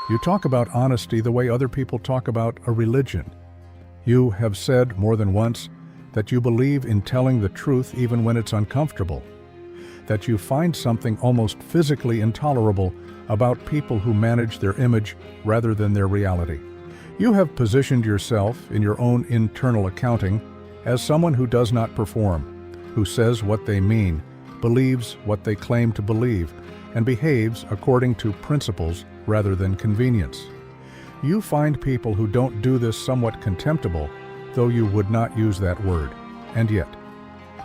You talk about honesty the way other people talk about a religion. You have said more than once that you believe in telling the truth even when it's uncomfortable, that you find something almost physically intolerable about people who manage their image rather than their reality. You have positioned yourself in your own internal accounting as someone who does not perform, who says what they mean, believes what they claim to believe, and behaves according to principles rather than convenience. You find people who don't do this somewhat contemptible, though you would not use that word. And yet,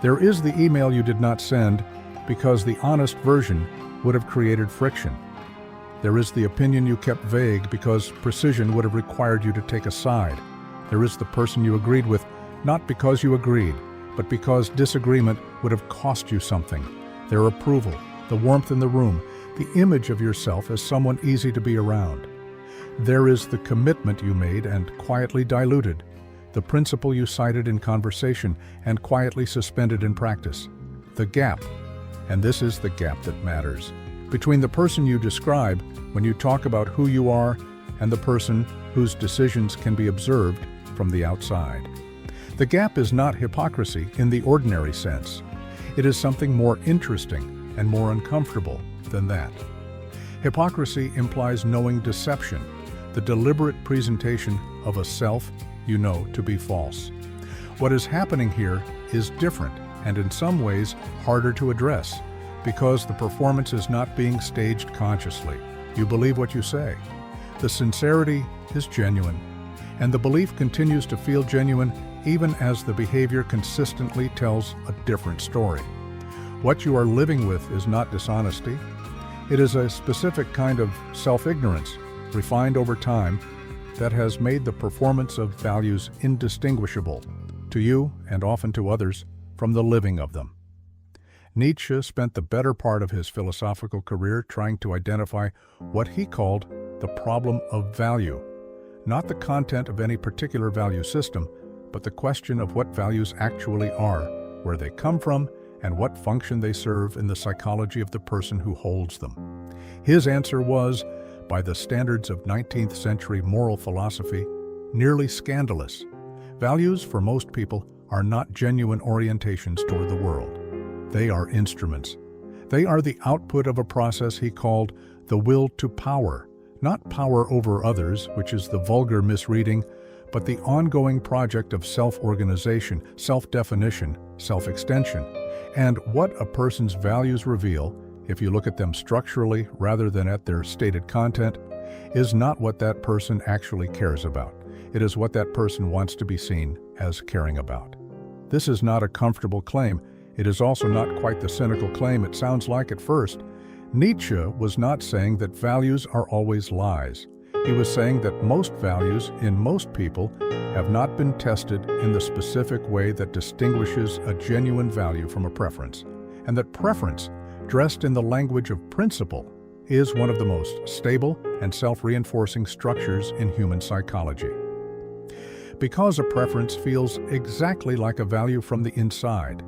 there is the email you did not send because the honest version would have created friction. There is the opinion you kept vague because precision would have required you to take a side. There is the person you agreed with, not because you agreed, but because disagreement would have cost you something. Their approval, the warmth in the room, the image of yourself as someone easy to be around. There is the commitment you made and quietly diluted, the principle you cited in conversation and quietly suspended in practice. The gap, and this is the gap that matters, between the person you describe when you talk about who you are and the person whose decisions can be observed from the outside. The gap is not hypocrisy in the ordinary sense. It is something more interesting and more uncomfortable than that. Hypocrisy implies knowing deception, the deliberate presentation of a self you know to be false. What is happening here is different and in some ways harder to address because the performance is not being staged consciously. You believe what you say. The sincerity is genuine, and the belief continues to feel genuine even as the behavior consistently tells a different story. What you are living with is not dishonesty. It is a specific kind of self-ignorance, refined over time, that has made the performance of values indistinguishable, to you and often to others, from the living of them. Nietzsche spent the better part of his philosophical career trying to identify what he called the problem of value, not the content of any particular value system, but the question of what values actually are, where they come from, and what function they serve in the psychology of the person who holds them. His answer was, by the standards of 19th century moral philosophy, nearly scandalous. Values, for most people, are not genuine orientations toward the world. They are instruments. They are the output of a process he called the will to power, not power over others, which is the vulgar misreading, but the ongoing project of self-organization, self-definition, self-extension. And what a person's values reveal, if you look at them structurally rather than at their stated content, is not what that person actually cares about. It is what that person wants to be seen as caring about. This is not a comfortable claim. It is also not quite the cynical claim it sounds like at first. Nietzsche was not saying that values are always lies. He was saying that most values in most people have not been tested in the specific way that distinguishes a genuine value from a preference, and that preference, dressed in the language of principle, is one of the most stable and self-reinforcing structures in human psychology. Because a preference feels exactly like a value from the inside.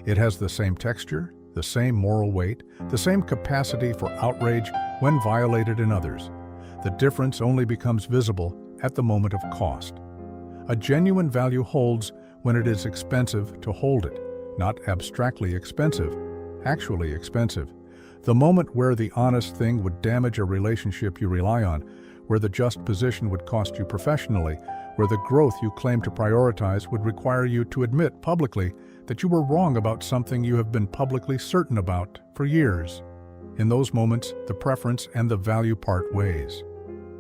It has the same texture, the same moral weight, the same capacity for outrage when violated in others. The difference only becomes visible at the moment of cost. A genuine value holds when it is expensive to hold it, not abstractly expensive, actually expensive. The moment where the honest thing would damage a relationship you rely on, where the just position would cost you professionally, where the growth you claim to prioritize would require you to admit publicly that you were wrong about something you have been publicly certain about for years. In those moments, the preference and the value part ways.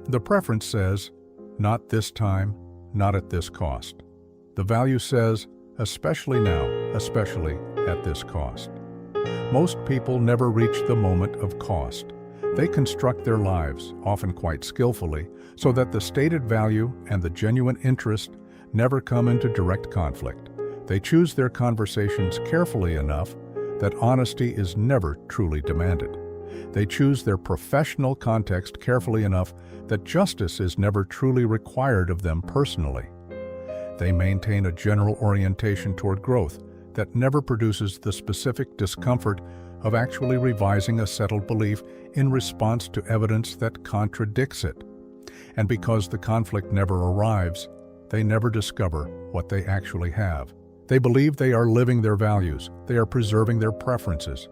The preference says, not this time, not at this cost. The value says, especially now, especially at this cost. Most people never reach the moment of cost. They construct their lives, often quite skillfully, so that the stated value and the genuine interest never come into direct conflict. They choose their conversations carefully enough that honesty is never truly demanded. They choose their professional context carefully enough that justice is never truly required of them personally. They maintain a general orientation toward growth that never produces the specific discomfort of actually revising a settled belief in response to evidence that contradicts it. And because the conflict never arrives, they never discover what they actually have. They believe they are living their values, they are preserving their preferences.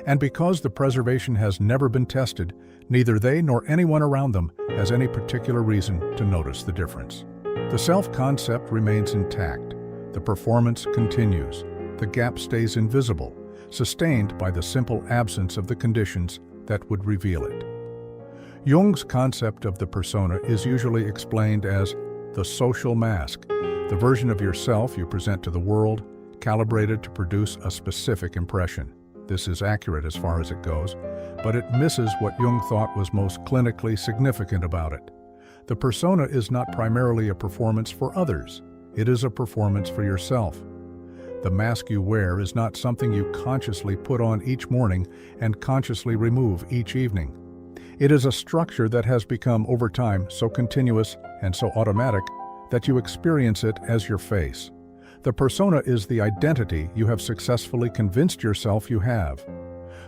And because the preservation has never been tested, neither they nor anyone around them has any particular reason to notice the difference. The self-concept remains intact. The performance continues. The gap stays invisible, sustained by the simple absence of the conditions that would reveal it. Jung's concept of the persona is usually explained as the social mask, the version of yourself you present to the world, calibrated to produce a specific impression. This is accurate as far as it goes, but it misses what Jung thought was most clinically significant about it. The persona is not primarily a performance for others. It is a performance for yourself. The mask you wear is not something you consciously put on each morning and consciously remove each evening. It is a structure that has become, over time, so continuous and so automatic that you experience it as your face. The persona is the identity you have successfully convinced yourself you have.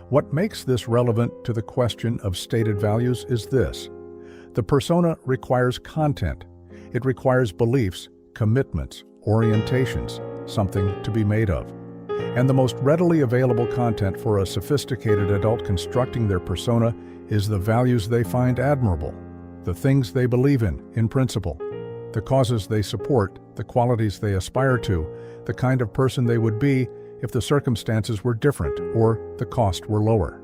What makes this relevant to the question of stated values is this. The persona requires content. It requires beliefs, commitments, orientations, something to be made of. And the most readily available content for a sophisticated adult constructing their persona is the values they find admirable, the things they believe in principle, the causes they support, the qualities they aspire to, the kind of person they would be if the circumstances were different or the cost were lower.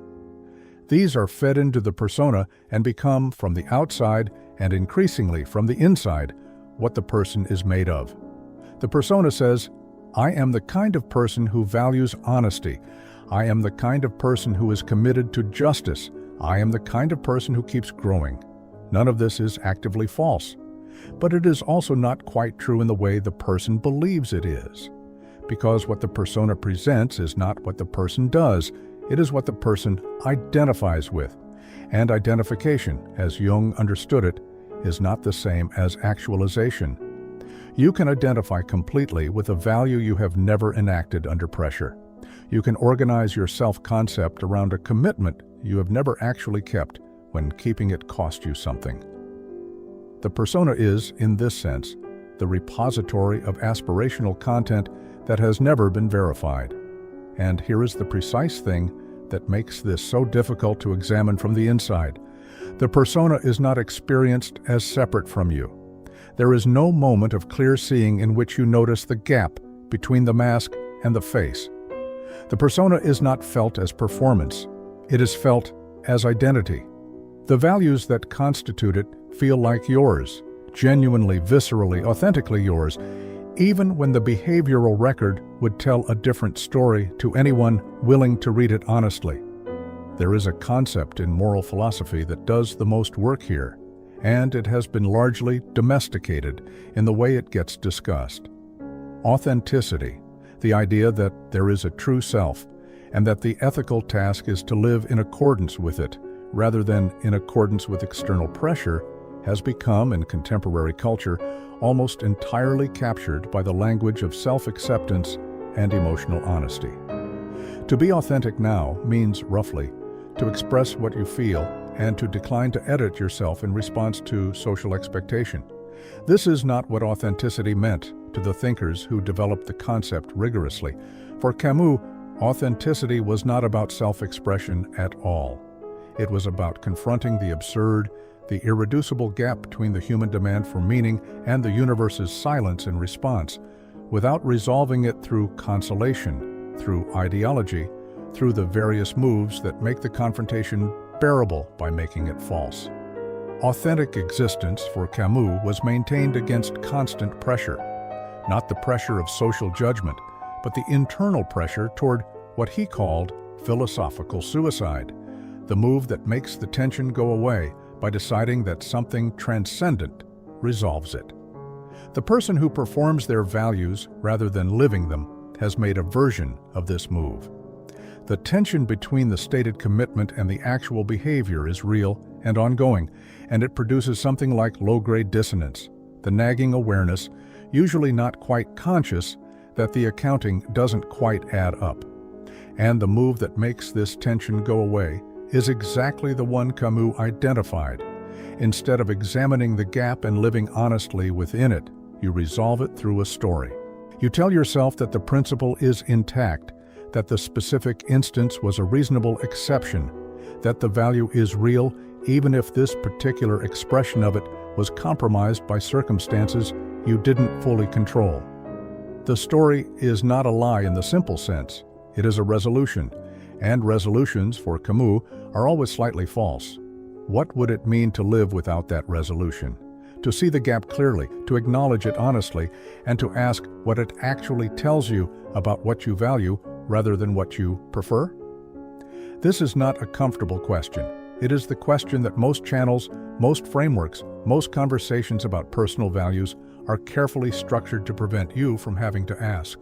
These are fed into the persona and become, from the outside and increasingly from the inside, what the person is made of. The persona says, I am the kind of person who values honesty. I am the kind of person who is committed to justice. I am the kind of person who keeps growing. None of this is actively false. But it is also not quite true in the way the person believes it is. Because what the persona presents is not what the person does, it is what the person identifies with. And identification, as Jung understood it, is not the same as actualization. You can identify completely with a value you have never enacted under pressure. You can organize your self-concept around a commitment you have never actually kept when keeping it cost you something. The persona is, in this sense, the repository of aspirational content that has never been verified. And here is the precise thing that makes this so difficult to examine from the inside. The persona is not experienced as separate from you. There is no moment of clear seeing in which you notice the gap between the mask and the face. The persona is not felt as performance. It is felt as identity. The values that constitute it feel like yours, genuinely, viscerally, authentically yours, even when the behavioral record would tell a different story to anyone willing to read it honestly. There is a concept in moral philosophy that does the most work here, and it has been largely domesticated in the way it gets discussed. Authenticity, the idea that there is a true self, and that the ethical task is to live in accordance with it, rather than in accordance with external pressure, has become, in contemporary culture, almost entirely captured by the language of self-acceptance and emotional honesty. To be authentic now means, roughly, to express what you feel and to decline to edit yourself in response to social expectation. This is not what authenticity meant to the thinkers who developed the concept rigorously. For Camus, authenticity was not about self-expression at all. It was about confronting the absurd, the irreducible gap between the human demand for meaning and the universe's silence in response, without resolving it through consolation, through ideology, through the various moves that make the confrontation bearable by making it false. Authentic existence for Camus was maintained against constant pressure, not the pressure of social judgment, but the internal pressure toward what he called philosophical suicide, the move that makes the tension go away by deciding that something transcendent resolves it. The person who performs their values rather than living them has made a version of this move. The tension between the stated commitment and the actual behavior is real and ongoing, and it produces something like low-grade dissonance, the nagging awareness, usually not quite conscious, that the accounting doesn't quite add up. And the move that makes this tension go away is exactly the one Camus identified. Instead of examining the gap and living honestly within it, you resolve it through a story. You tell yourself that the principle is intact, that the specific instance was a reasonable exception, that the value is real even if this particular expression of it was compromised by circumstances you didn't fully control. The story is not a lie in the simple sense. It is a resolution, and resolutions, for Camus, are always slightly false. What would it mean to live without that resolution? To see the gap clearly, to acknowledge it honestly, and to ask what it actually tells you about what you value rather than what you prefer? This is not a comfortable question. It is the question that most channels, most frameworks, most conversations about personal values are carefully structured to prevent you from having to ask.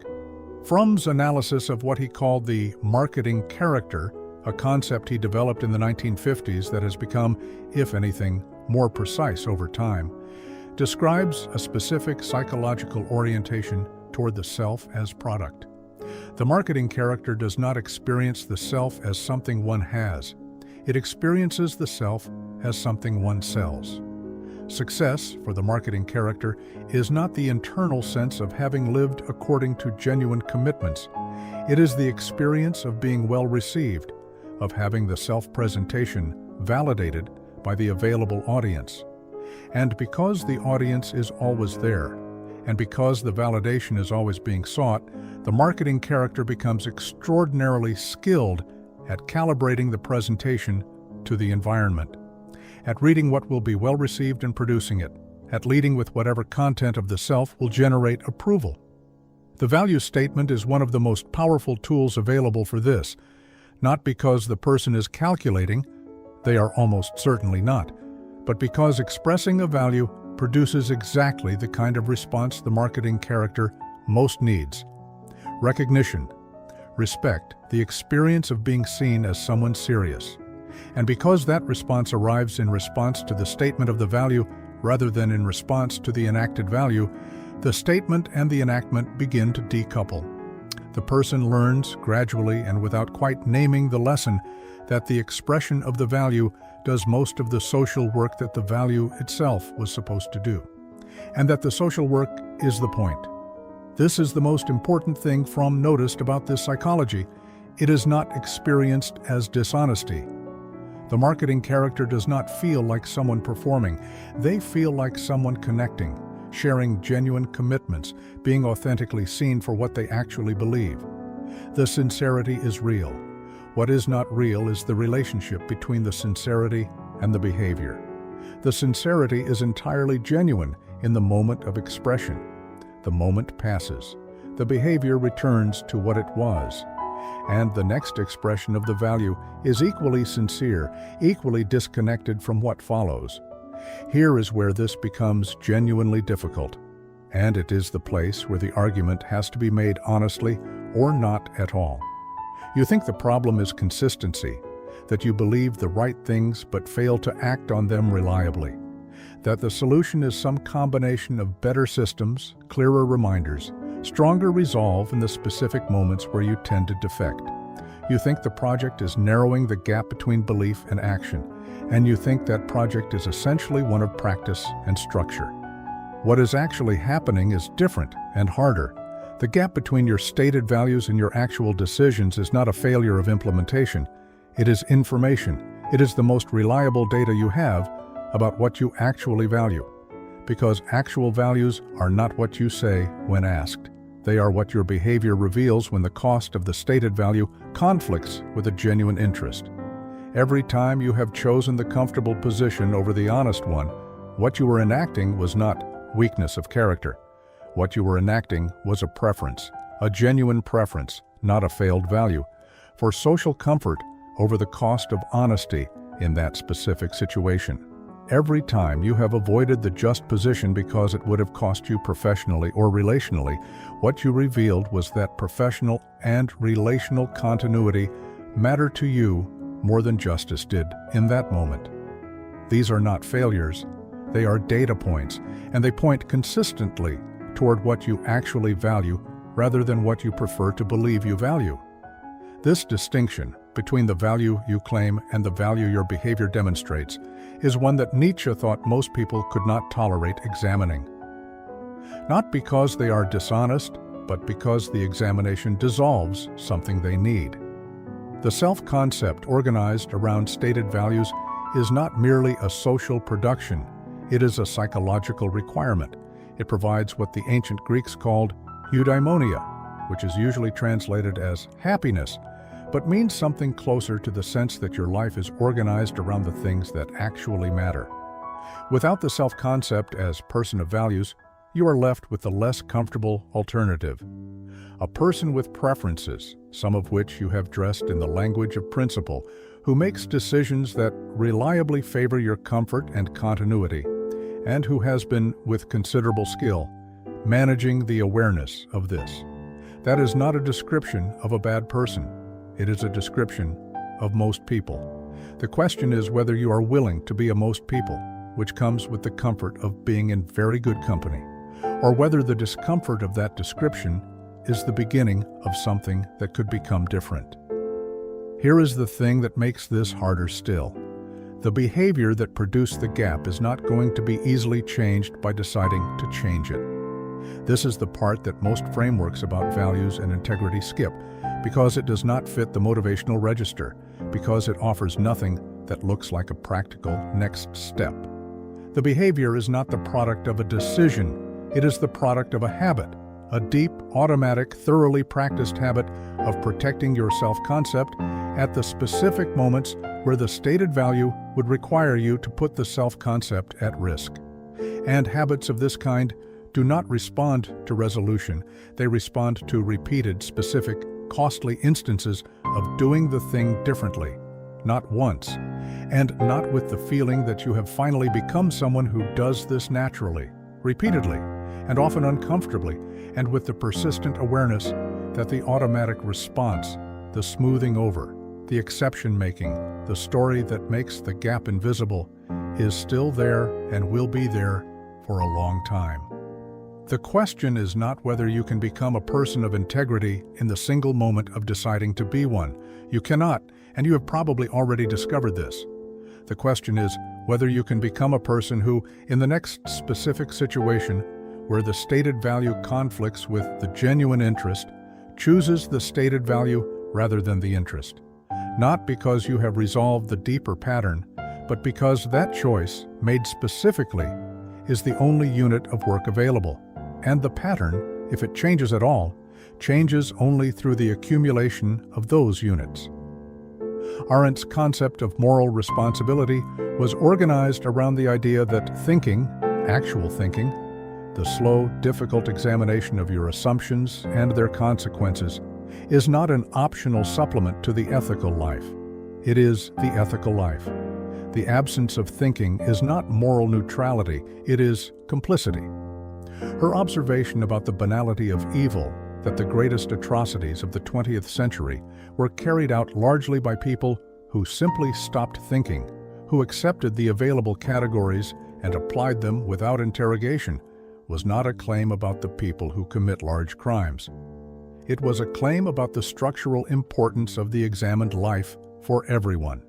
Fromm's analysis of what he called the marketing character, a concept he developed in the 1950s that has become, if anything, more precise over time, describes a specific psychological orientation toward the self as product. The marketing character does not experience the self as something one has. It experiences the self as something one sells. Success, for the marketing character, is not the internal sense of having lived according to genuine commitments. It is the experience of being well received, of having the self-presentation validated by the available audience. And because the audience is always there, and because the validation is always being sought, the marketing character becomes extraordinarily skilled at calibrating the presentation to the environment, at reading what will be well received and producing it, at leading with whatever content of the self will generate approval. The value statement is one of the most powerful tools available for this, not because the person is calculating, they are almost certainly not, but because expressing a value produces exactly the kind of response the marketing character most needs. Recognition, respect, the experience of being seen as someone serious. And because that response arrives in response to the statement of the value rather than in response to the enacted value, the statement and the enactment begin to decouple. The person learns gradually and without quite naming the lesson that the expression of the value does most of the social work that the value itself was supposed to do, and that the social work is the point. This is the most important thing Fromm noticed about this psychology. It is not experienced as dishonesty. The marketing character does not feel like someone performing. They feel like someone connecting, sharing genuine commitments, being authentically seen for what they actually believe. The sincerity is real. What is not real is the relationship between the sincerity and the behavior. The sincerity is entirely genuine in the moment of expression. The moment passes. The behavior returns to what it was. And the next expression of the value is equally sincere, equally disconnected from what follows. Here is where this becomes genuinely difficult, and it is the place where the argument has to be made honestly or not at all. You think the problem is consistency, that you believe the right things but fail to act on them reliably, that the solution is some combination of better systems, clearer reminders, stronger resolve in the specific moments where you tend to defect. You think the project is narrowing the gap between belief and action, and you think that project is essentially one of practice and structure. What is actually happening is different and harder. The gap between your stated values and your actual decisions is not a failure of implementation. It is information. It is the most reliable data you have about what you actually value. Because actual values are not what you say when asked. They are what your behavior reveals when the cost of the stated value conflicts with a genuine interest. Every time you have chosen the comfortable position over the honest one, what you were enacting was not weakness of character. What you were enacting was a preference, a genuine preference, not a failed value, for social comfort over the cost of honesty in that specific situation. Every time you have avoided the just position because it would have cost you professionally or relationally, what you revealed was that professional and relational continuity matter to you more than justice did in that moment. These are not failures, they are data points, and they point consistently toward what you actually value rather than what you prefer to believe you value. This distinction between the value you claim and the value your behavior demonstrates is one that Nietzsche thought most people could not tolerate examining. Not because they are dishonest, but because the examination dissolves something they need. The self-concept organized around stated values is not merely a social production, it is a psychological requirement. It provides what the ancient Greeks called eudaimonia, which is usually translated as happiness, but means something closer to the sense that your life is organized around the things that actually matter. Without the self-concept as person of values, you are left with the less comfortable alternative. A person with preferences, some of which you have dressed in the language of principle, who makes decisions that reliably favor your comfort and continuity, and who has been, with considerable skill, managing the awareness of this. That is not a description of a bad person. It is a description of most people. The question is whether you are willing to be a most people, which comes with the comfort of being in very good company, or whether the discomfort of that description is the beginning of something that could become different. Here is the thing that makes this harder still. The behavior that produced the gap is not going to be easily changed by deciding to change it. This is the part that most frameworks about values and integrity skip, because it does not fit the motivational register, because it offers nothing that looks like a practical next step. The behavior is not the product of a decision, it is the product of a habit, a deep, automatic, thoroughly practiced habit of protecting your self-concept at the specific moments where the stated value would require you to put the self-concept at risk. And habits of this kind do not respond to resolution, they respond to repeated, specific, costly instances of doing the thing differently, not once, and not with the feeling that you have finally become someone who does this naturally, repeatedly, and often uncomfortably, and with the persistent awareness that the automatic response, the smoothing over, the exception-making, the story that makes the gap invisible, is still there and will be there for a long time. The question is not whether you can become a person of integrity in the single moment of deciding to be one. You cannot, and you have probably already discovered this. The question is whether you can become a person who, in the next specific situation, where the stated value conflicts with the genuine interest, chooses the stated value rather than the interest. Not because you have resolved the deeper pattern, but because that choice, made specifically, is the only unit of work available. And the pattern, if it changes at all, changes only through the accumulation of those units. Arendt's concept of moral responsibility was organized around the idea that thinking, actual thinking, the slow, difficult examination of your assumptions and their consequences, is not an optional supplement to the ethical life. It is the ethical life. The absence of thinking is not moral neutrality, it is complicity. Her observation about the banality of evil, that the greatest atrocities of the 20th century were carried out largely by people who simply stopped thinking, who accepted the available categories and applied them without interrogation, was not a claim about the people who commit large crimes. It was a claim about the structural importance of the examined life for everyone.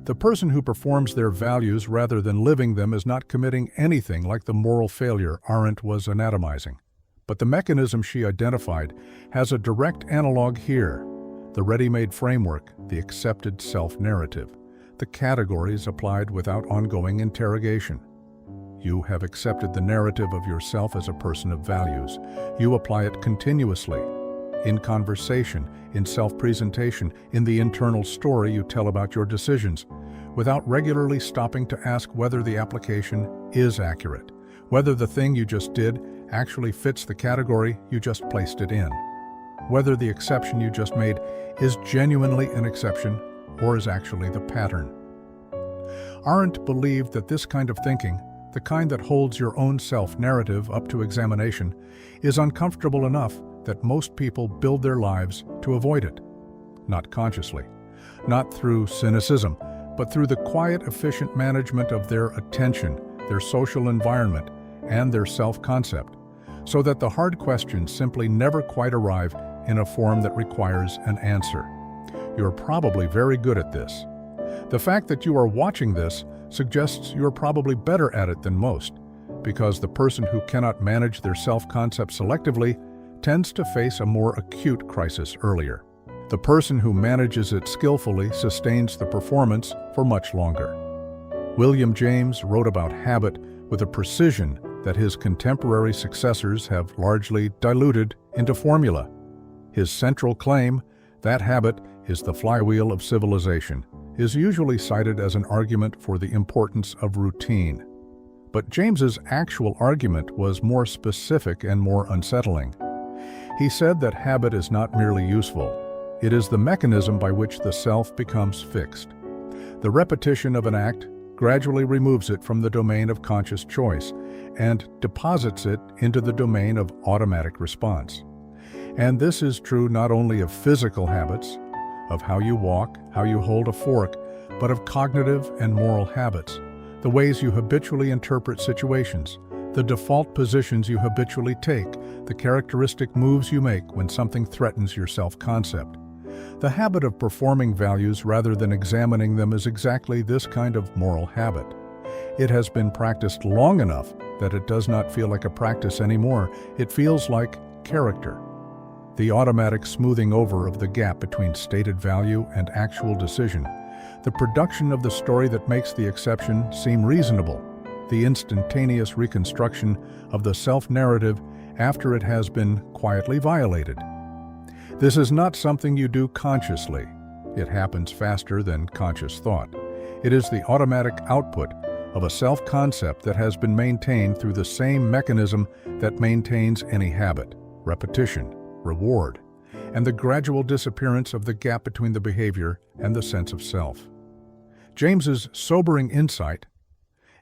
The person who performs their values rather than living them is not committing anything like the moral failure Arendt was anatomizing. But the mechanism she identified has a direct analog here: the ready-made framework, the accepted self-narrative, the categories applied without ongoing interrogation. You have accepted the narrative of yourself as a person of values. You apply it continuously, in conversation, in self-presentation, in the internal story you tell about your decisions, without regularly stopping to ask whether the application is accurate, whether the thing you just did actually fits the category you just placed it in, whether the exception you just made is genuinely an exception or is actually the pattern. Arendt believed that this kind of thinking, the kind that holds your own self-narrative up to examination, is uncomfortable enough that most people build their lives to avoid it. Not consciously, not through cynicism, but through the quiet, efficient management of their attention, their social environment, and their self-concept, so that the hard questions simply never quite arrive in a form that requires an answer. you're probably very good at this. The fact that you are watching this suggests you're probably better at it than most, because the person who cannot manage their self-concept selectively tends to face a more acute crisis earlier. The person who manages it skillfully sustains the performance for much longer. William James wrote about habit with a precision that his contemporary successors have largely diluted into formula. His central claim, that habit is the flywheel of civilization, is usually cited as an argument for the importance of routine. But James's actual argument was more specific and more unsettling. He said that habit is not merely useful, it is the mechanism by which the self becomes fixed. The repetition of an act gradually removes it from the domain of conscious choice and deposits it into the domain of automatic response. And this is true not only of physical habits, of how you walk, how you hold a fork, but of cognitive and moral habits, the ways you habitually interpret situations, the default positions you habitually take, the characteristic moves you make when something threatens your self-concept. The habit of performing values rather than examining them is exactly this kind of moral habit. It has been practiced long enough that it does not feel like a practice anymore. It feels like character. The automatic smoothing over of the gap between stated value and actual decision. The production of the story that makes the exception seem reasonable. The instantaneous reconstruction of the self-narrative after it has been quietly violated. This is not something you do consciously. It happens faster than conscious thought. It is the automatic output of a self-concept that has been maintained through the same mechanism that maintains any habit: repetition, reward, and the gradual disappearance of the gap between the behavior and the sense of self. James's sobering insight,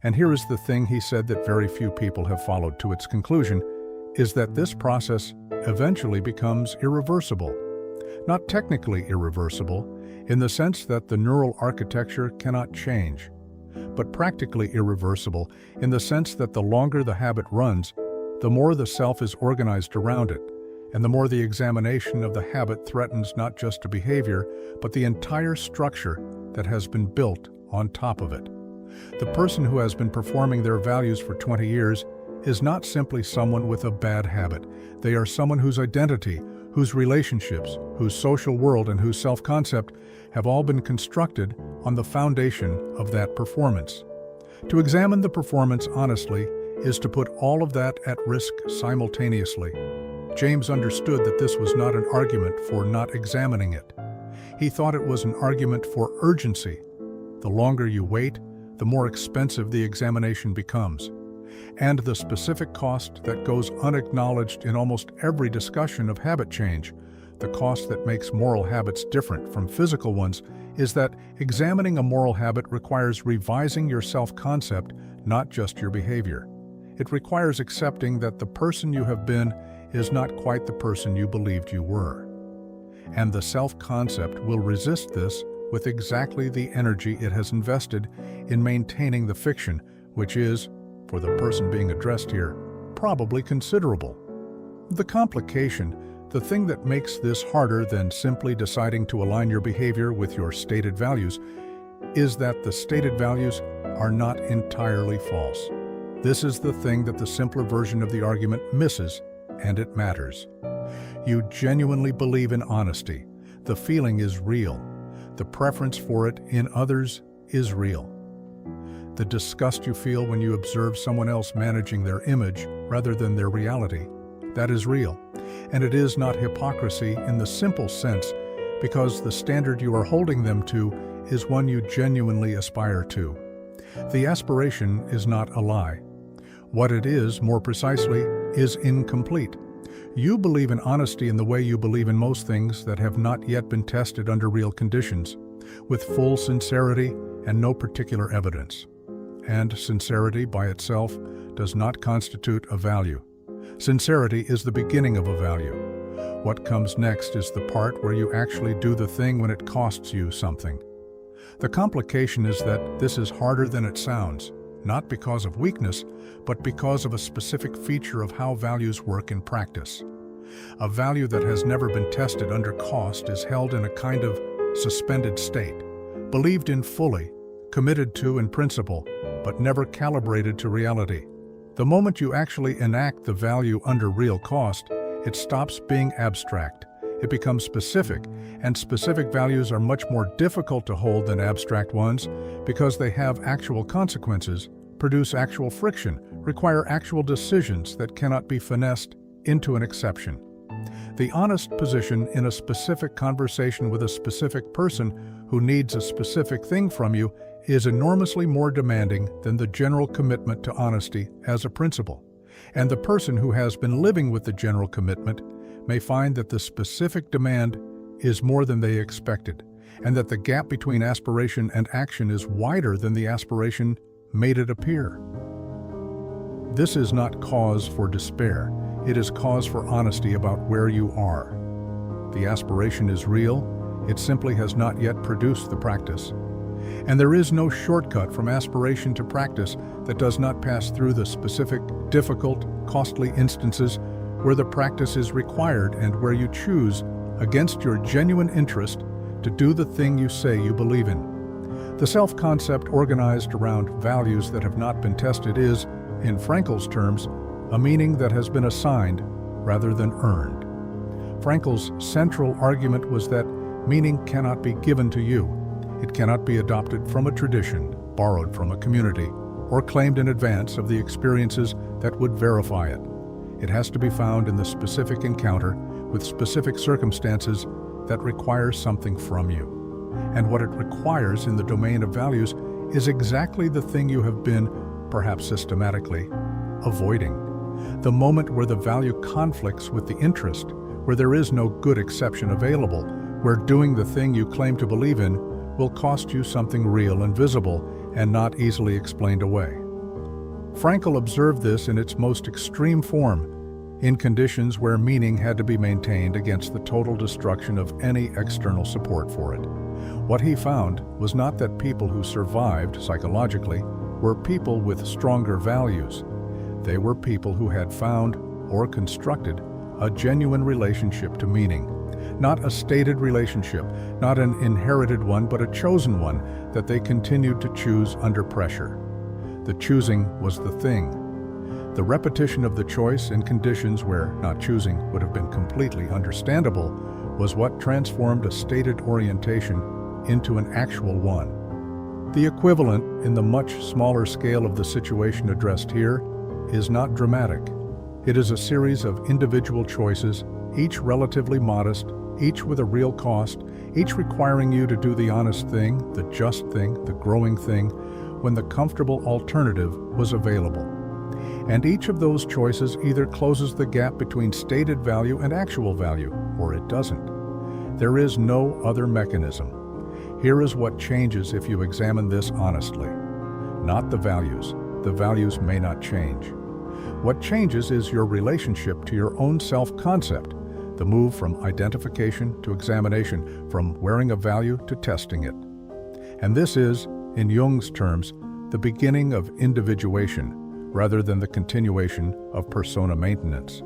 and here is the thing he said that very few people have followed to its conclusion, is that this process eventually becomes irreversible. Not technically irreversible, in the sense that the neural architecture cannot change, but practically irreversible in the sense that the longer the habit runs, the more the self is organized around it, and the more the examination of the habit threatens not just a behavior, but the entire structure that has been built on top of it. The person who has been performing their values for 20 years is not simply someone with a bad habit. They are someone whose identity, whose relationships, whose social world, and whose self-concept have all been constructed on the foundation of that performance. To examine the performance honestly is to put all of that at risk simultaneously. James understood that this was not an argument for not examining it. He thought it was an argument for urgency. The longer you wait, the more expensive the examination becomes. And the specific cost that goes unacknowledged in almost every discussion of habit change, the cost that makes moral habits different from physical ones, is that examining a moral habit requires revising your self-concept, not just your behavior. It requires accepting that the person you have been is not quite the person you believed you were. And the self-concept will resist this with exactly the energy it has invested in maintaining the fiction, which is, for the person being addressed here, probably considerable. The complication, the thing that makes this harder than simply deciding to align your behavior with your stated values, is that the stated values are not entirely false. This is the thing that the simpler version of the argument misses, and it matters. You genuinely believe in honesty. The feeling is real. The preference for it in others is real. The disgust you feel when you observe someone else managing their image rather than their reality, that is real. And it is not hypocrisy in the simple sense, because the standard you are holding them to is one you genuinely aspire to. The aspiration is not a lie. What it is, more precisely, is incomplete. You believe in honesty in the way you believe in most things that have not yet been tested under real conditions, with full sincerity and no particular evidence. And sincerity by itself does not constitute a value. Sincerity is the beginning of a value. What comes next is the part where you actually do the thing when it costs you something. The complication is that this is harder than it sounds, not because of weakness, but because of a specific feature of how values work in practice. A value that has never been tested under cost is held in a kind of suspended state, believed in fully, committed to in principle, but never calibrated to reality. The moment you actually enact the value under real cost, it stops being abstract. It becomes specific, and specific values are much more difficult to hold than abstract ones because they have actual consequences, produce actual friction, require actual decisions that cannot be finessed into an exception. The honest position in a specific conversation with a specific person who needs a specific thing from you is enormously more demanding than the general commitment to honesty as a principle. And the person who has been living with the general commitment may find that the specific demand is more than they expected, and that the gap between aspiration and action is wider than the aspiration made it appear. This is not cause for despair. It is cause for honesty about where you are. The aspiration is real, it simply has not yet produced the practice. And there is no shortcut from aspiration to practice that does not pass through the specific, difficult, costly instances where the practice is required and where you choose, against your genuine interest, to do the thing you say you believe in. The self-concept organized around values that have not been tested is, in Frankl's terms, a meaning that has been assigned rather than earned. Frankl's central argument was that meaning cannot be given to you. It cannot be adopted from a tradition, borrowed from a community, or claimed in advance of the experiences that would verify it. It has to be found in the specific encounter with specific circumstances that require something from you. And what it requires in the domain of values is exactly the thing you have been, perhaps systematically, avoiding. The moment where the value conflicts with the interest, where there is no good exception available, where doing the thing you claim to believe in will cost you something real and visible and not easily explained away. Frankl observed this in its most extreme form, in conditions where meaning had to be maintained against the total destruction of any external support for it. What he found was not that people who survived psychologically were people with stronger values. They were people who had found or constructed a genuine relationship to meaning. Not a stated relationship, not an inherited one, but a chosen one that they continued to choose under pressure. The choosing was the thing. The repetition of the choice in conditions where not choosing would have been completely understandable was what transformed a stated orientation into an actual one. The equivalent, in the much smaller scale of the situation addressed here, is not dramatic. It is a series of individual choices, each relatively modest, each with a real cost, each requiring you to do the honest thing, the just thing, the growing thing, when the comfortable alternative was available. And each of those choices either closes the gap between stated value and actual value, or it doesn't. There is no other mechanism. Here is what changes if you examine this honestly. Not the values. The values may not change. What changes is your relationship to your own self-concept, the move from identification to examination, from wearing a value to testing it. And this is, in Jung's terms, the beginning of individuation, rather than the continuation of persona maintenance.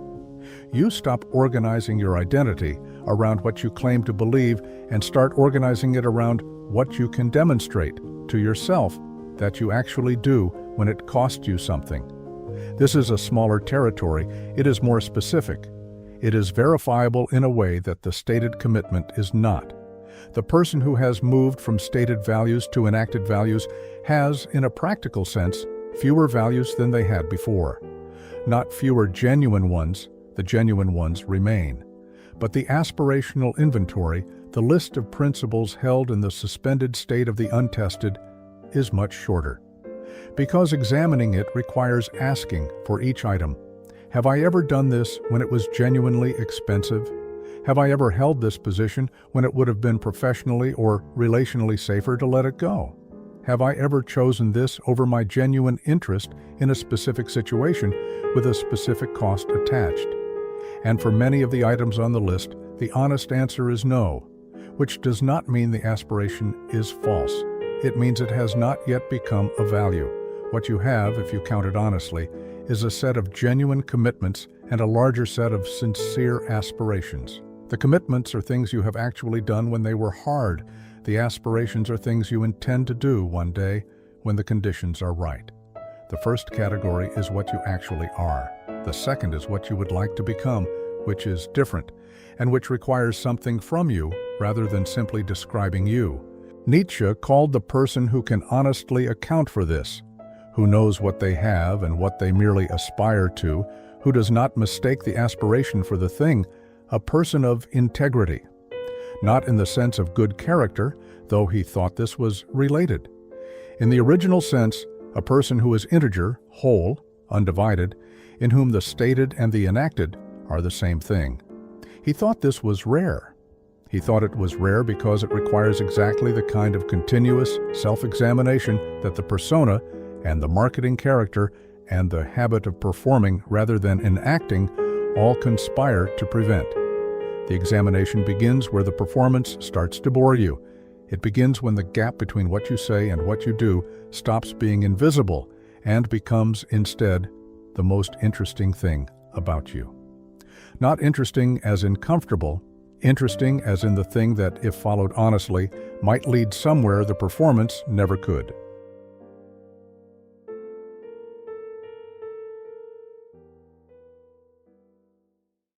You stop organizing your identity around what you claim to believe and start organizing it around what you can demonstrate to yourself that you actually do when it costs you something. This is a smaller territory. It is more specific. It is verifiable in a way that the stated commitment is not. The person who has moved from stated values to enacted values has, in a practical sense, fewer values than they had before. Not fewer genuine ones, the genuine ones remain. But the aspirational inventory, the list of principles held in the suspended state of the untested, is much shorter. Because examining it requires asking for each item. Have I ever done this when it was genuinely expensive? Have I ever held this position when it would have been professionally or relationally safer to let it go? Have I ever chosen this over my genuine interest in a specific situation with a specific cost attached? And for many of the items on the list, the honest answer is no, which does not mean the aspiration is false. It means it has not yet become a value. What you have, if you count it honestly, is a set of genuine commitments and a larger set of sincere aspirations. The commitments are things you have actually done when they were hard. The aspirations are things you intend to do one day when the conditions are right. The first category is what you actually are. The second is what you would like to become, which is different, and which requires something from you rather than simply describing you. Nietzsche called the person who can honestly account for this, who knows what they have and what they merely aspire to, who does not mistake the aspiration for the thing, a person of integrity. Not in the sense of good character, though he thought this was related. In the original sense, a person who is integer, whole, undivided, in whom the stated and the enacted are the same thing. He thought this was rare. He thought it was rare because it requires exactly the kind of continuous self-examination that the persona and the marketing character and the habit of performing rather than enacting all conspire to prevent. The examination begins where the performance starts to bore you. It begins when the gap between what you say and what you do stops being invisible and becomes instead the most interesting thing about you. Not interesting as in comfortable, interesting as in the thing that, if followed honestly, might lead somewhere the performance never could.